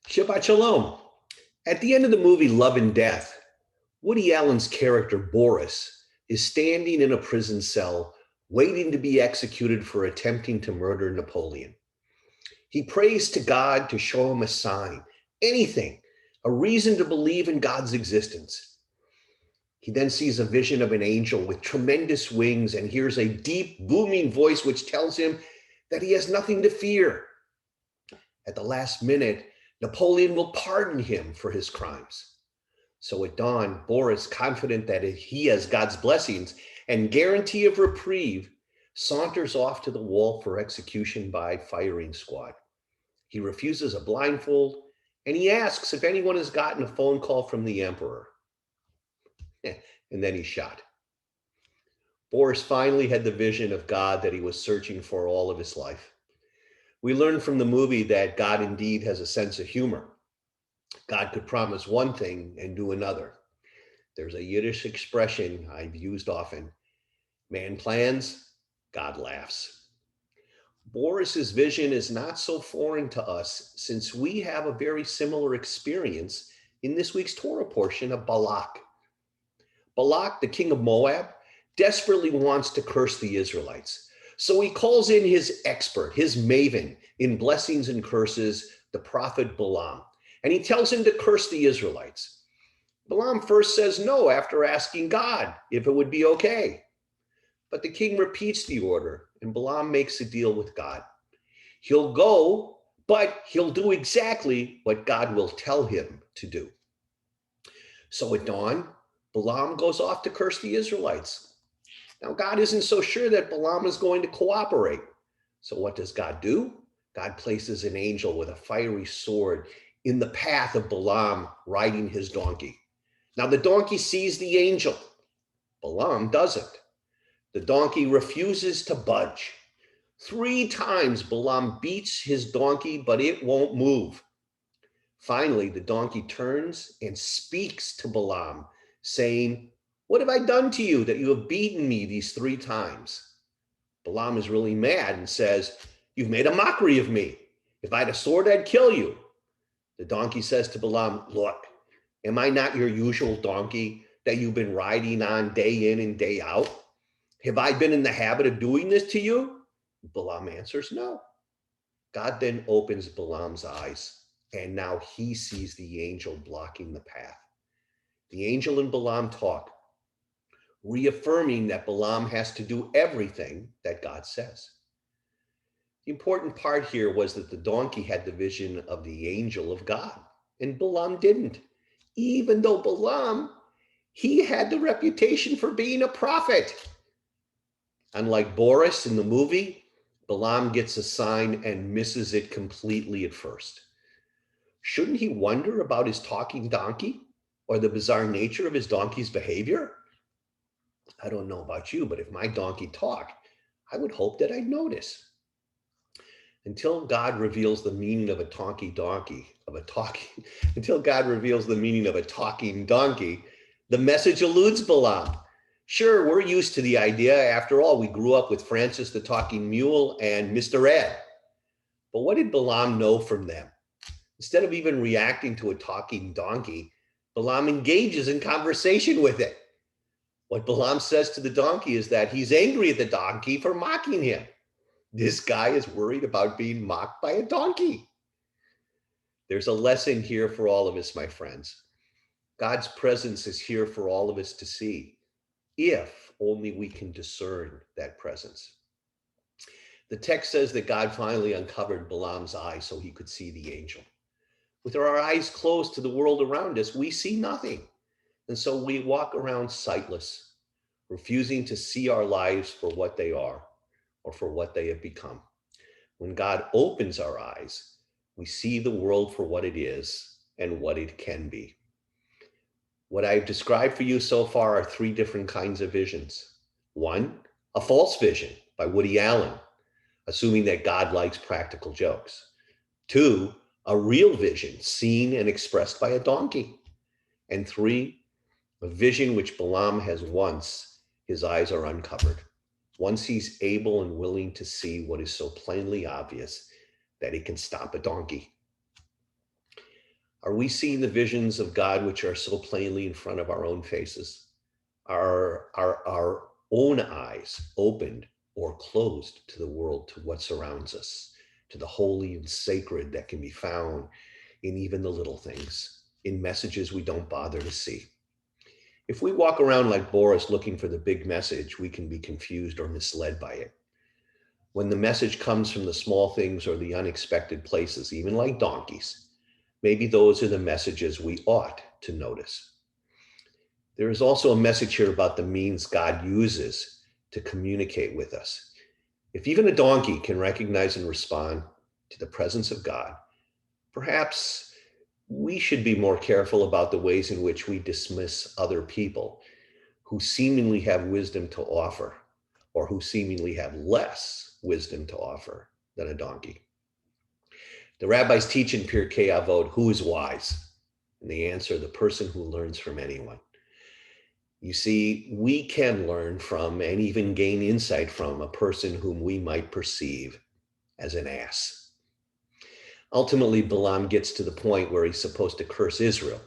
Shabbat Shalom. At the end of the movie Love and Death, Woody Allen's character Boris is standing in a prison cell waiting to be executed for attempting to murder Napoleon. He prays to God to show him a sign, anything, a reason to believe in God's existence. He then sees a vision of an angel with tremendous wings and hears a deep, booming voice which tells him that he has nothing to fear. At the last minute, Napoleon will pardon him for his crimes. So at dawn, Boris, confident that he has God's blessings and guarantee of reprieve, saunters off to the wall for execution by firing squad. He refuses a blindfold, and he asks if anyone has gotten a phone call from the emperor. And then he's shot. Boris finally had the vision of God that he was searching for all of his life. We learn from the movie that God indeed has a sense of humor. God could promise one thing and do another. There's a Yiddish expression I've used often: man plans, God laughs. Boris's vision is not so foreign to us since we have a very similar experience in this week's Torah portion of Balak. Balak, the king of Moab, desperately wants to curse the Israelites. So he calls in his expert, his maven in blessings and curses, the prophet Balaam, and he tells him to curse the Israelites. Balaam first says no after asking God if it would be okay. But the king repeats the order, and Balaam makes a deal with God. He'll go, but he'll do exactly what God will tell him to do. So at dawn, Balaam goes off to curse the Israelites. Now, God isn't so sure that Balaam is going to cooperate. So what does God do? God places an angel with a fiery sword in the path of Balaam riding his donkey. Now, the donkey sees the angel. Balaam doesn't. The donkey refuses to budge. 3 times Balaam beats his donkey, but it won't move. Finally, the donkey turns and speaks to Balaam, saying, "What have I done to you that you have beaten me these 3 times?" Balaam is really mad and says, "You've made a mockery of me. If I had a sword, I'd kill you." The donkey says to Balaam, "Look, am I not your usual donkey that you've been riding on day in and day out? Have I been in the habit of doing this to you?" Balaam answers, "No." God then opens Balaam's eyes, and now he sees the angel blocking the path. The angel and Balaam talk, reaffirming that Balaam has to do everything that God says. The important part here was that the donkey had the vision of the angel of God, and Balaam didn't. Even though Balaam, he had the reputation for being a prophet. Unlike Boris in the movie, Balaam gets a sign and misses it completely at first. Shouldn't he wonder about his talking donkey or the bizarre nature of his donkey's behavior? I don't know about you, but if my donkey talked, I would hope that I'd notice. Until God reveals the meaning of a until God reveals the meaning of a talking donkey, the message eludes Balaam. Sure, we're used to the idea. After all, we grew up with Francis the Talking Mule and Mr. Ed. But what did Balaam know from them? Instead of even reacting to a talking donkey, Balaam engages in conversation with it. What Balaam says to the donkey is that he's angry at the donkey for mocking him. This guy is worried about being mocked by a donkey. There's a lesson here for all of us, my friends. God's presence is here for all of us to see, if only we can discern that presence. The text says that God finally uncovered Balaam's eyes so he could see the angel. With our eyes closed to the world around us, we see nothing. And so we walk around sightless, refusing to see our lives for what they are or for what they have become. When God opens our eyes, we see the world for what it is and what it can be. What I've described for you so far are 3 different kinds of visions. 1, a false vision by Woody Allen, assuming that God likes practical jokes. 2, a real vision seen and expressed by a donkey. And 3, a vision which Balaam has once his eyes are uncovered. Once he's able and willing to see what is so plainly obvious that he can stop a donkey. Are we seeing the visions of God which are so plainly in front of our own faces? Are our own eyes opened or closed to the world, to what surrounds us, to the holy and sacred that can be found in even the little things, in messages we don't bother to see? If we walk around like Boris looking for the big message, we can be confused or misled by it. When the message comes from the small things or the unexpected places, even like donkeys, maybe those are the messages we ought to notice. There is also a message here about the means God uses to communicate with us. If even a donkey can recognize and respond to the presence of God, perhaps we should be more careful about the ways in which we dismiss other people who seemingly have wisdom to offer, or who seemingly have less wisdom to offer than a donkey. The rabbis teach in Pirkei Avot, who is wise? And the answer, the person who learns from anyone. You see, we can learn from and even gain insight from a person whom we might perceive as an ass. Ultimately, Balaam gets to the point where he's supposed to curse Israel.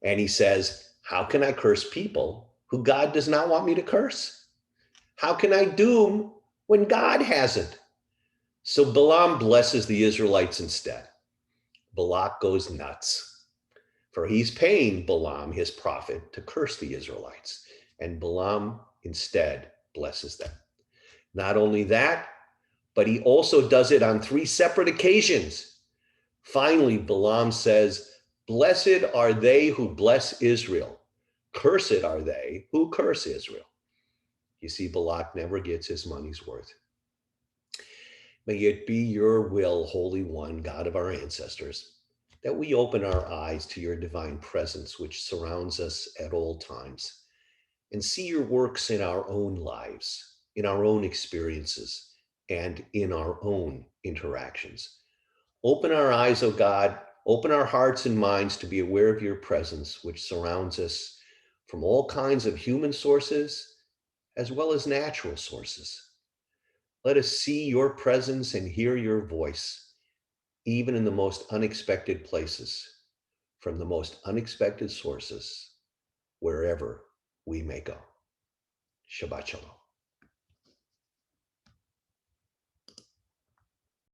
And he says, how can I curse people who God does not want me to curse? How can I doom when God hasn't? So Balaam blesses the Israelites instead. Balak goes nuts, for he's paying Balaam, his prophet, to curse the Israelites. And Balaam instead blesses them. Not only that, but he also does it on 3 separate occasions. Finally, Balaam says, blessed are they who bless Israel. Cursed are they who curse Israel. You see, Balak never gets his money's worth. May it be your will, Holy One, God of our ancestors, that we open our eyes to your divine presence, which surrounds us at all times, and see your works in our own lives, in our own experiences, and in our own interactions. Open our eyes, O God, open our hearts and minds to be aware of your presence, which surrounds us from all kinds of human sources as well as natural sources. Let us see your presence and hear your voice, even in the most unexpected places, from the most unexpected sources, wherever we may go. Shabbat Shalom.